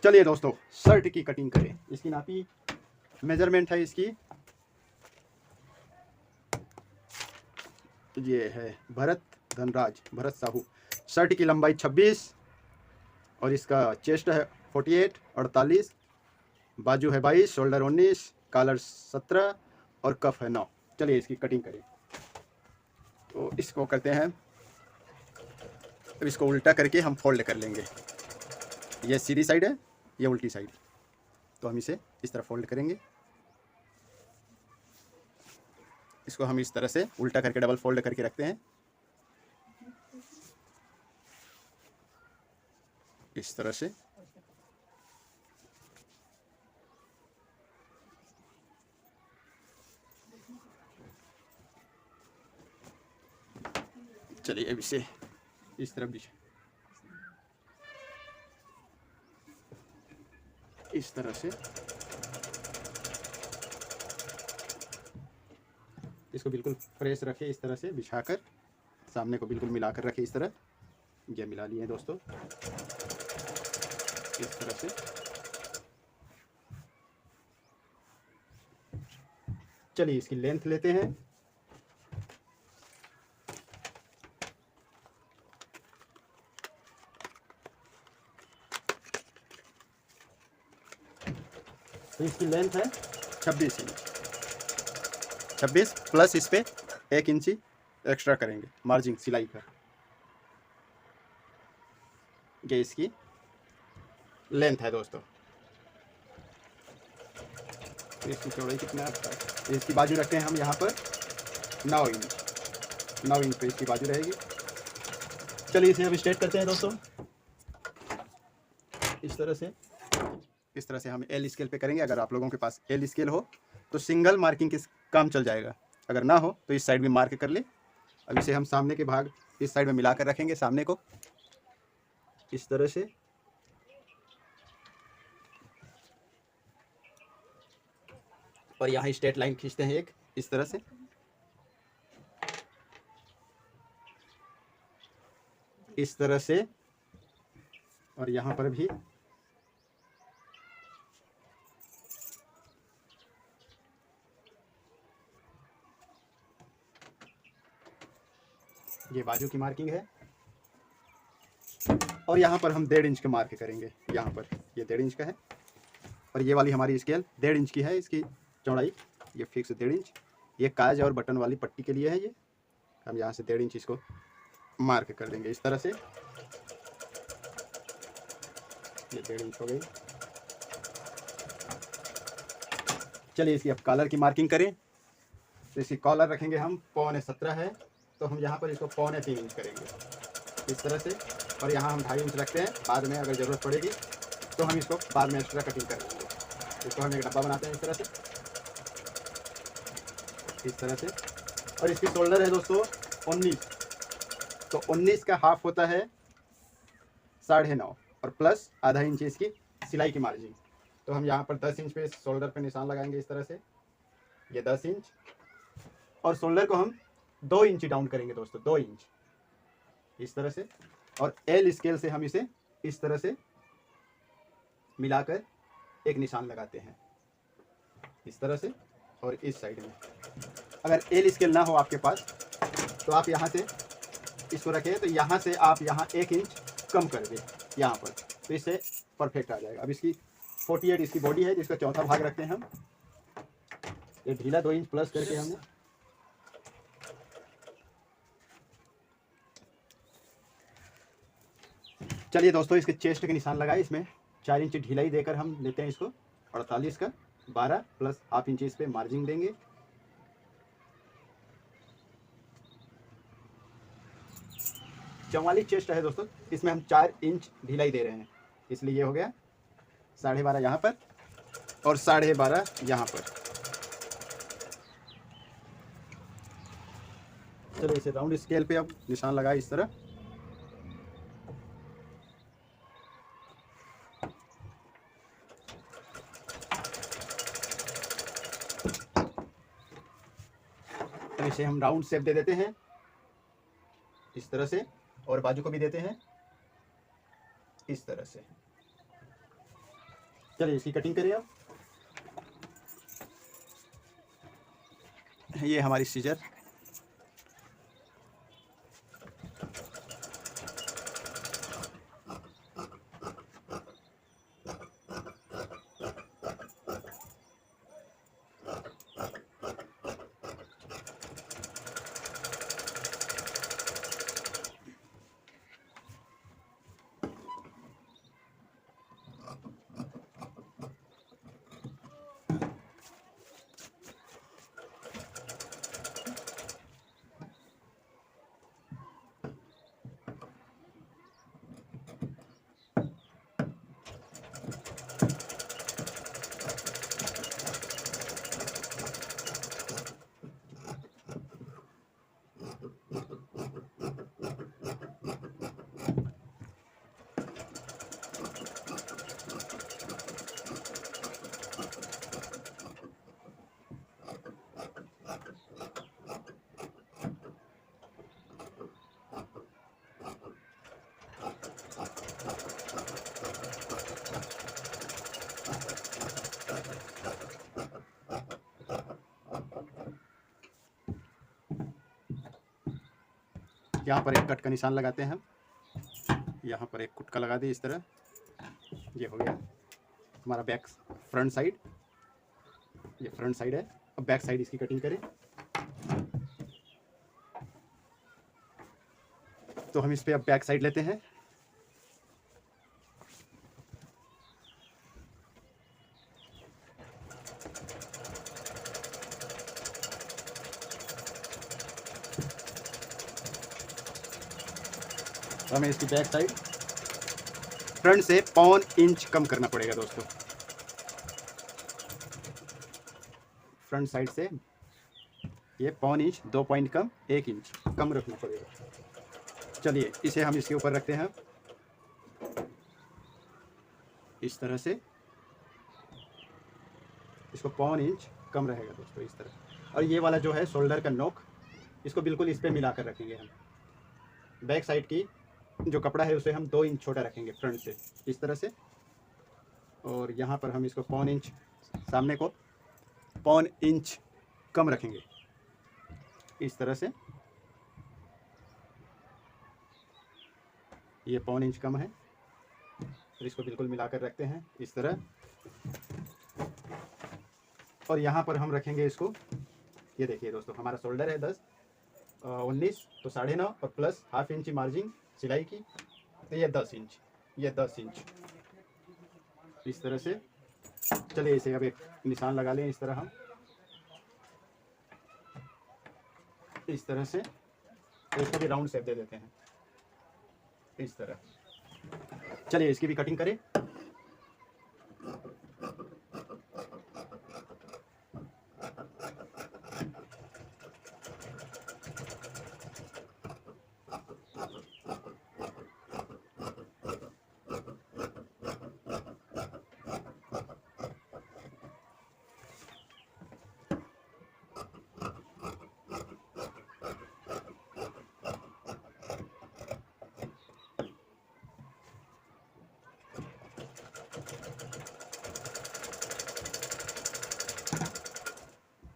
चलिए दोस्तों, शर्ट की कटिंग करें। इसकी नापी मेजरमेंट है इसकी, ये है भरत साहू। शर्ट की लंबाई 26 और इसका चेस्ट है 48 48, बाजू है 22, शोल्डर 19, कॉलर 17 और कफ है 9। चलिए इसकी कटिंग करें। तो इसको करते हैं, अब इसको उल्टा करके हम फोल्ड कर लेंगे। ये सीधी साइड है, ये उल्टी साइड, तो हम इसे इस तरह फोल्ड करेंगे। इसको हम इस तरह से उल्टा करके डबल फोल्ड करके रखते हैं, इस तरह से। चलिए अब इसे इस तरफ भी इस तरह से इसको बिल्कुल प्रेस रखे, इस तरह से बिछाकर सामने को बिल्कुल मिलाकर रखे इस तरह। ये मिला लिए दोस्तों इस तरह से। चलिए इसकी लेंथ लेते हैं। तो इसकी लेंथ है 26 इंच। 26 प्लस इस पे 1 इंची एक्स्ट्रा करेंगे मार्जिन सिलाई का। ये इसकी लेंथ है दोस्तों। तो इसकी चौड़ाई कितना है? इसकी बाजू रखते हैं हम यहाँ पर 9 इंच। 9 इंच पे इसकी बाजू रहेगी। चलिए इसे अब स्ट्रेट करते हैं दोस्तों। इस तरह से हम एल स्केल पे करेंगे। अगर आप लोगों के पास एल स्केल हो तो सिंगल मार्किंग के काम चल जाएगा, अगर ना हो तो इस साइड में मार्क कर ले। अब इसे हम सामने के भाग इस साइड में मिलाकर रखेंगे, सामने को इस तरह से। और यहाँ स्ट्रेट लाइन खींचते हैं एक इस तरह से। इस तरह से और यहाँ पर भी ये बाजू की मार्किंग है। और यहाँ पर हम 1.5 इंच का मार्क करेंगे। यहाँ पर ये 1.5 इंच का है और ये वाली हमारी स्केल 1.5 इंच की है। इसकी चौड़ाई ये फिक्स 1.5 इंच। ये काज और बटन वाली पट्टी के लिए है। ये हम यहाँ से 1.5 इंच इसको मार्क कर देंगे इस तरह से। ये 1.5 इंच हो गई। चलिए इसकी अब कॉलर की मार्किंग करें। तो इसकी कॉलर रखेंगे हम 17.25 है, तो हम यहाँ पर इसको 3.25 इंच करेंगे इस तरह से। और यहाँ हम 2.5 इंच रखते हैं, बाद में अगर ज़रूरत पड़ेगी तो हम इसको बाद में एक्स्ट्रा कटिंग कर लेंगे। इसको हम एक डब्बा बनाते हैं इस तरह से, इस तरह से। और इसकी शोल्डर है दोस्तों 19, तो 19 का हाफ होता है 9.5 और प्लस आधा इंच इसकी सिलाई की मार्जिन। तो हम यहाँ पर 10 इंच पे शोल्डर पे निशान लगाएंगे इस तरह से। ये 10 इंच और शोल्डर को हम 2 इंच डाउन करेंगे दोस्तों, 2 इंच इस तरह से। और एल स्केल से हम इसे इस तरह से मिलाकर एक निशान लगाते हैं इस तरह से। और इस साइड में अगर एल स्केल ना हो आपके पास तो आप यहाँ से इसको रखें, तो यहाँ से आप यहाँ 1 इंच कम कर दें यहाँ पर, तो इससे परफेक्ट आ जाएगा। अब इसकी 48 इसकी बॉडी है, जिसका चौथा भाग रखते हैं हम। ये ढीला 2 इंच प्लस करके हमने चलिए दोस्तों इसके चेस्ट के निशान लगाए। इसमें 4 इंच ढिलाई देकर हम लेते हैं इसको 48 का 12 प्लस हाफ इंच इस पे मार्जिन देंगे। चौवालीस चेस्ट है दोस्तों, इसमें हम 4 इंच ढिलाई दे रहे हैं, इसलिए ये हो गया 12.5 यहाँ पर और 12.5 यहाँ पर। चलो इसे राउंड स्केल पे अब निशान लगाए इस तरह। तो इसे हम राउंड शेप दे देते हैं इस तरह से, और बाजू को भी देते हैं इस तरह से। चलिए इसकी कटिंग करिए आप। ये हमारी सीजर। यहाँ पर एक कट का निशान लगाते हैं हम। यहाँ पर एक कुट का लगा दिए इस तरह। ये हो गया हमारा बैक फ्रंट साइड। ये फ्रंट साइड है। अब बैक साइड इसकी कटिंग करें। तो हम इस पे अब बैक साइड लेते हैं। हमें इसकी बैक साइड फ्रंट से 1.25 इंच कम करना पड़ेगा दोस्तों। फ्रंट साइड से ये 1.25 इंच, 2 पॉइंट कम, 1 इंच कम रखना पड़ेगा। चलिए इसे हम इसके ऊपर रखते हैं इस तरह से। इसको 1.25 इंच कम रहेगा दोस्तों इस तरह। और ये वाला जो है शोल्डर का नोक, इसको बिल्कुल इस पर मिला कर रखेंगे हम। बैक साइड की जो कपड़ा है उसे हम 2 इंच छोटा रखेंगे फ्रंट से इस तरह से। और यहाँ पर हम इसको 1.25 इंच, सामने को 1.25 इंच कम रखेंगे इस तरह से। ये 1.25 इंच कम है। फिर इसको बिल्कुल मिलाकर रखते हैं इस तरह। और यहाँ पर हम रखेंगे इसको। ये देखिए दोस्तों, हमारा शोल्डर है 10, 19 तो 9.5 और प्लस ½ इंच मार्जिन सिलाई की, तो ये 10 इंच, ये 10 इंच इस तरह से। चलिए इसे अब एक निशान लगा लें इस तरह हम, इस तरह से। तो इसको भी राउंड शेप दे देते हैं इस तरह। चलिए इसकी भी कटिंग करें।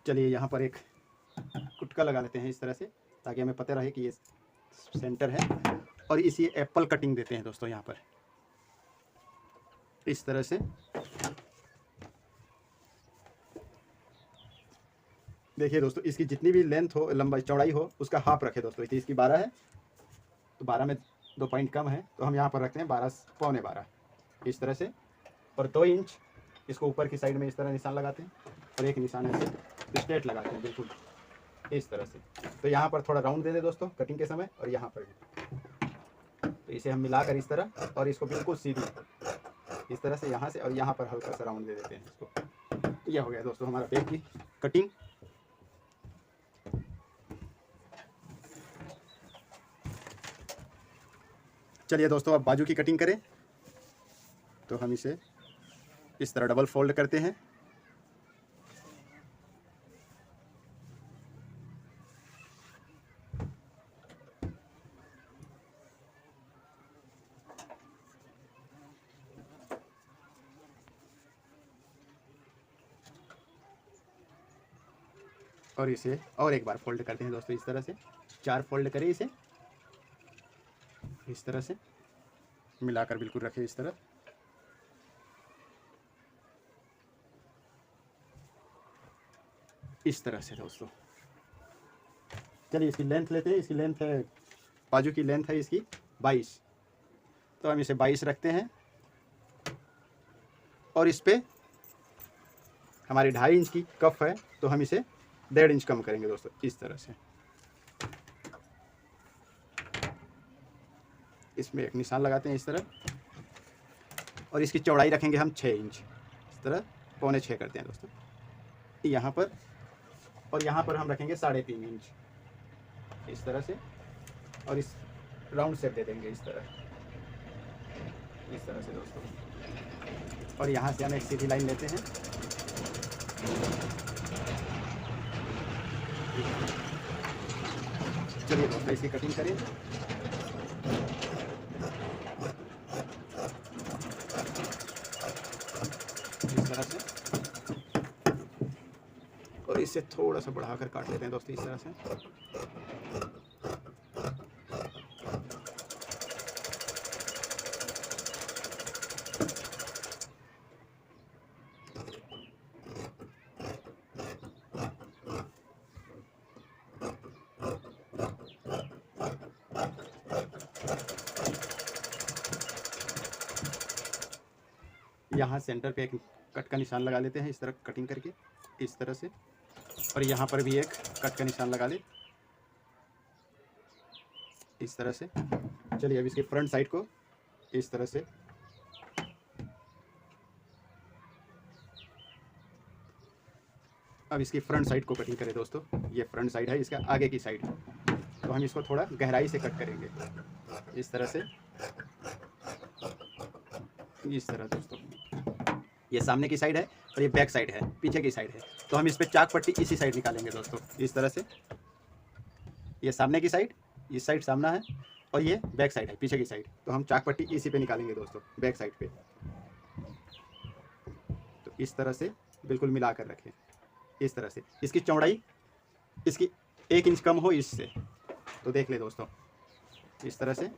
चलिए यहाँ पर एक कुटका लगा लेते हैं इस तरह से, ताकि हमें पता रहे कि ये सेंटर है। और इसी एप्पल कटिंग देते हैं दोस्तों यहाँ पर इस तरह से। देखिए दोस्तों, इसकी जितनी भी लेंथ हो, लंबाई चौड़ाई हो, उसका हाफ रखे दोस्तों। इसकी 12 है तो 12 में 2 पॉइंट कम है, तो हम यहाँ पर रखते हैं 12, पौने 12 इस तरह से। और 2 इंच इसको ऊपर की साइड में इस तरह निशान लगाते हैं। और एक निशान ऐसे स्ट्रेट लगाते हैं बिल्कुल इस तरह से। तो यहाँ पर थोड़ा राउंड दे दे दोस्तों कटिंग के समय, और यहाँ पर भी। तो इसे हम मिलाकर इस तरह, और इसको बिल्कुल सीधी इस तरह से यहाँ से, और यहाँ पर हल्का सा राउंड दे देते हैं इसको। यह हो गया दोस्तों हमारा बैक की कटिंग। चलिए दोस्तों अब बाजू की कटिंग करें। तो हम इसे इस तरह डबल फोल्ड करते हैं। और इसे और एक बार फोल्ड करते हैं दोस्तों, इस तरह से 4 फोल्ड करें इसे, इस तरह से मिलाकर बिल्कुल रखें इस तरह। इस तरह से दोस्तों। चलिए इसकी लेंथ लेते हैं, इसकी लेंथ है, बाजू की लेंथ है इसकी 22, तो हम इसे 22 रखते हैं और इस पे हमारी 2.5 इंच की कफ है तो हम इसे 1.5 इंच कम करेंगे दोस्तों, इस तरह से। इसमें एक निशान लगाते हैं इस तरह, और इसकी चौड़ाई रखेंगे हम 6 इंच, इस तरह 6.25 करते हैं दोस्तों यहाँ पर, और यहाँ पर हम रखेंगे 3.5 इंच इस तरह से, और इस राउंड शेप दे देंगे इस तरह से दोस्तों। और यहाँ से हम एक सीधी लाइन लेते हैं, चलिए दोस्तों इसकी कटिंग करें। इस तरह से, और इसे थोड़ा सा बढ़ाकर काट लेते हैं दोस्तों इस तरह से। यहाँ सेंटर पे एक कट का निशान लगा लेते हैं इस तरह कटिंग करके, इस तरह से, और यहाँ पर भी एक कट का निशान लगा ले इस तरह से। चलिए अब इसके फ्रंट साइड को इस तरह से, अब इसकी फ्रंट साइड को कटिंग करें दोस्तों। ये फ्रंट साइड है, इसका आगे की साइड, तो हम इसको थोड़ा गहराई से कट करेंगे इस तरह से, इस तरह दोस्तों। ये सामने की साइड है और ये बैक साइड है, पीछे की साइड है, तो हम इस पे चाक पट्टी इसी साइड निकालेंगे दोस्तों इस तरह से। ये सामने की साइड, इस साइड सामना है, और ये बैक साइड है पीछे की साइड, तो हम चाक पट्टी इसी पे निकालेंगे दोस्तों बैक साइड पे। तो इस तरह से बिल्कुल मिला कर रखें इस तरह से। इसकी चौड़ाई इसकी 1 इंच कम हो इससे, तो देख ले दोस्तों इस तरह से।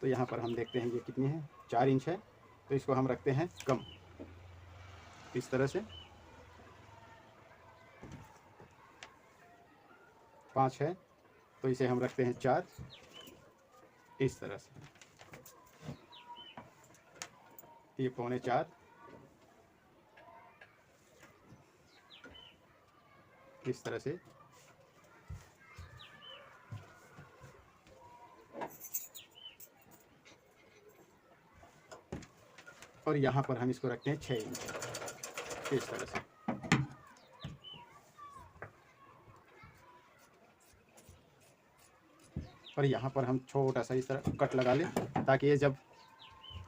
तो यहाँ पर हम देखते हैं ये कितनी है, 4 इंच है, तो इसको हम रखते हैं कम इस तरह से। 5 है तो इसे हम रखते हैं 4 इस तरह से। ये 4.25 इस तरह से। और यहाँ पर हम इसको रखते हैं 6 इंच इस तरह से। और यहाँ पर हम छोटा सा इस तरह कट लगा लें, ताकि ये जब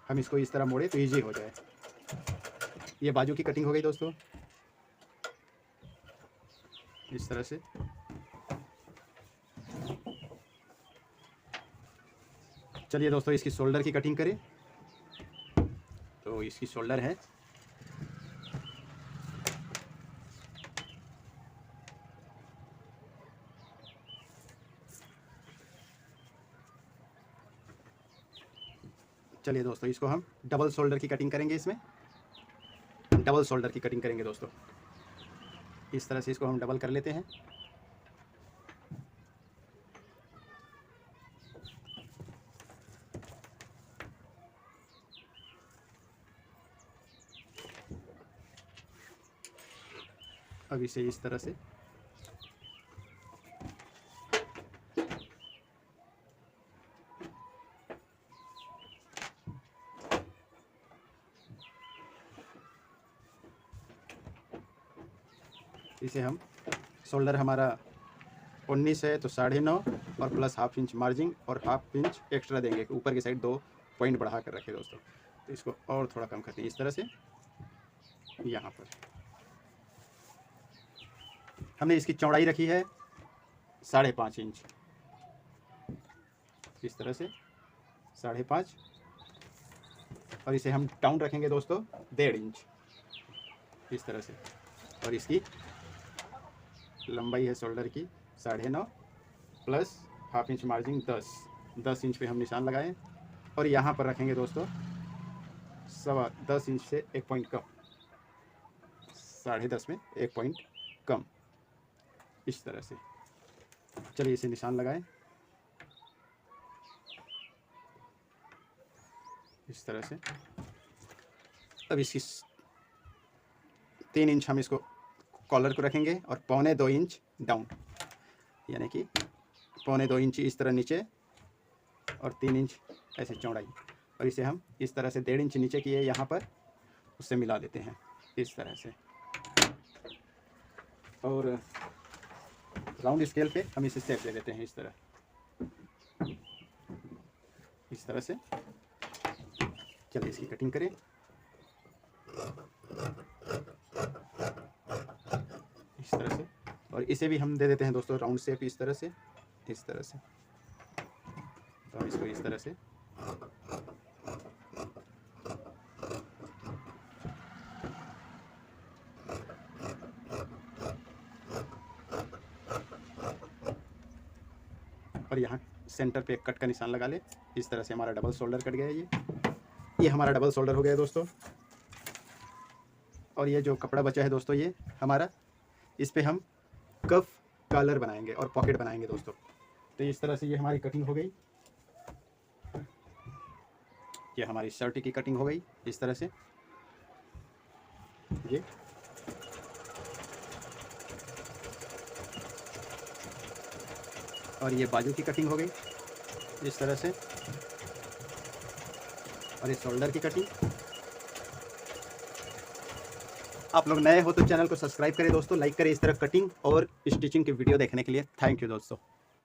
हम इसको इस तरह मोड़े तो इजी हो जाए। ये बाजू की कटिंग हो गई दोस्तों इस तरह से। चलिए दोस्तों इसकी शोल्डर की कटिंग करें। तो इसकी शोल्डर है, चलिए दोस्तों इसको हम डबल शोल्डर की कटिंग करेंगे। इसमें डबल शोल्डर की कटिंग करेंगे दोस्तों, इस तरह से इसको हम डबल कर लेते हैं। अब इसे इस तरह से इसे हम शोल्डर हमारा 19 है तो 9.5 और प्लस ½ इंच मार्जिन और ½ इंच एक्स्ट्रा देंगे, ऊपर की साइड 2 पॉइंट बढ़ा कर रखे दोस्तों। तो इसको और थोड़ा कम करते हैं इस तरह से। यहाँ पर हमने इसकी चौड़ाई रखी है 5.5 इंच इस तरह से, 5.5, और इसे हम डाउन रखेंगे दोस्तों 1.5 इंच इस तरह से। और इसकी लंबाई है शोल्डर की 9.5 plus half inch margin 10 inch पे हम निशान लगाएं और यहाँ पर रखेंगे दोस्तों 10.25 इंच से 1 पॉइंट कम, 10.5 में 1 पॉइंट कम, इस तरह से। चलिए इसे निशान लगाएं इस तरह से। अब इसकी 3 इंच हम इसको कॉलर को रखेंगे और 1.25 इंच डाउन, यानी कि 1.25 इंच इस तरह नीचे और 3 इंच ऐसे चौड़ाई, और इसे हम इस तरह से 1.5 इंच नीचे किए यहाँ पर, उससे मिला देते हैं इस तरह से। और राउंड स्केल पे हम इसे शेप दे देते हैं इस तरह से। चलिए इसकी कटिंग करें। इस तरह से, और इसे भी हम दे देते हैं दोस्तों राउंड शेप इस तरह से। तो हम इसको इस तरह से और यहाँ सेंटर पे एक कट का निशान लगा ले। इस तरह से हमारा डबल शोल्डर कट गया है। ये हमारा डबल शोल्डर हो गया है दोस्तों। और ये जो कपड़ा बचा है दोस्तों, ये हमारा, इस पे हम कफ कॉलर बनाएंगे और पॉकेट बनाएंगे दोस्तों। तो इस तरह से ये हमारी कटिंग हो गई। ये हमारी शर्ट की कटिंग हो गई इस तरह से। ये और ये बाजू की कटिंग हो गई इस तरह से, और ये शोल्डर की कटिंग। आप लोग नए हो तो चैनल को सब्सक्राइब करें दोस्तों, लाइक करें इस तरह कटिंग और स्टिचिंग की वीडियो देखने के लिए। थैंक यू दोस्तों।